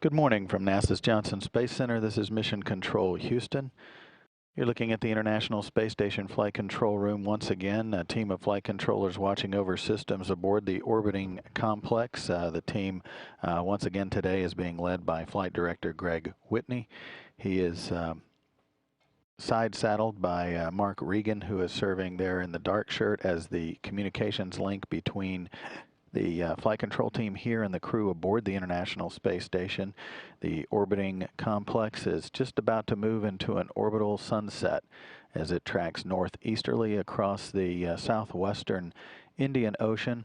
Good morning from NASA's Johnson Space Center. This is Mission Control Houston. You're looking at the International Space Station Flight Control Room once again. A team of flight controllers watching over systems aboard the orbiting complex. The team once again today is being led by Flight Director Greg Whitney. He is side saddled by Mark Regan, who is serving there in the dark shirt as the communications link between the flight control team here and the crew aboard the International Space Station. The orbiting complex is just about to move into an orbital sunset as it tracks northeasterly across the southwestern Indian Ocean.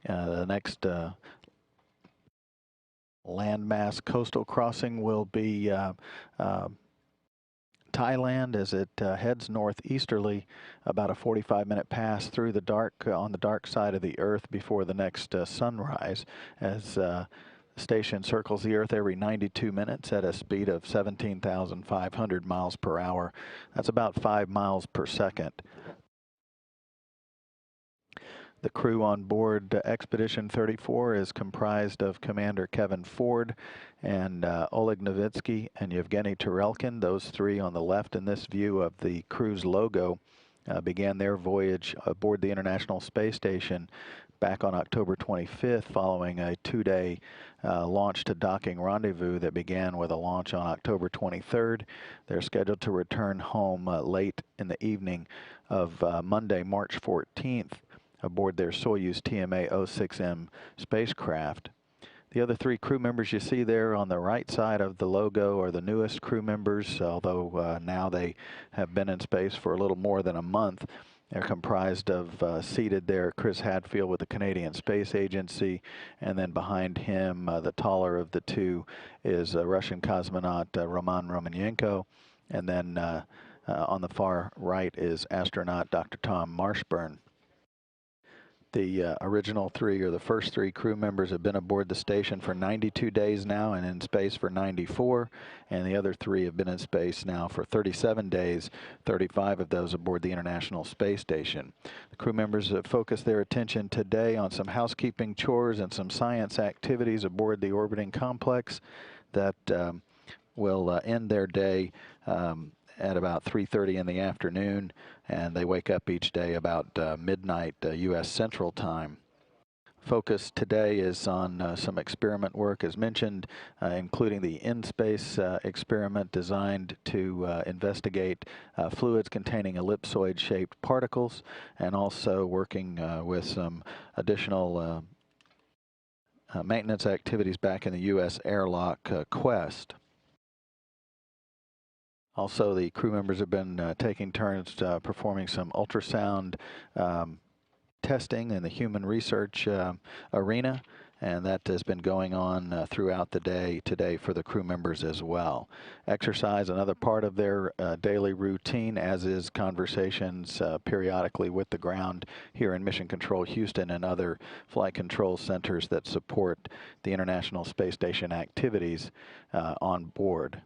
The next landmass coastal crossing will be Thailand as it heads northeasterly, about a 45-minute pass through the dark on the dark side of the Earth before the next sunrise, as the station circles the Earth every 92 minutes at a speed of 17,500 miles per hour. That's about 5 miles per second. The crew on board Expedition 34 is comprised of Commander Kevin Ford and Oleg Novitsky and Yevgeny Tarelkin. Those three on the left in this view of the crew's logo began their voyage aboard the International Space Station back on October 25th, following a two-day launch to docking rendezvous that began with a launch on October 23rd. They're scheduled to return home late in the evening of Monday, March 14th. Aboard their Soyuz TMA-06M spacecraft. The other three crew members you see there on the right side of the logo are the newest crew members, although now they have been in space for a little more than a month. They're comprised of, seated there, Chris Hadfield with the Canadian Space Agency, and then behind him, the taller of the two, is Russian cosmonaut Roman Romanenko, and then on the far right is astronaut Dr. Tom Marshburn. The original three, or the first three crew members, have been aboard the station for 92 days now and in space for 94, and the other three have been in space now for 37 days, 35 of those aboard the International Space Station. The crew members have focused their attention today on some housekeeping chores and some science activities aboard the orbiting complex that will end their day at about 3:30 in the afternoon, and they wake up each day about midnight U.S. Central Time. Focus today is on some experiment work, as mentioned, including the in-space experiment designed to investigate fluids containing ellipsoid-shaped particles, and also working with some additional maintenance activities back in the U.S. airlock Quest. Also, the crew members have been taking turns performing some ultrasound testing in the human research arena, and that has been going on throughout the day today for the crew members as well. Exercise, another part of their daily routine, as is conversations periodically with the ground here in Mission Control Houston and other flight control centers that support the International Space Station activities on board.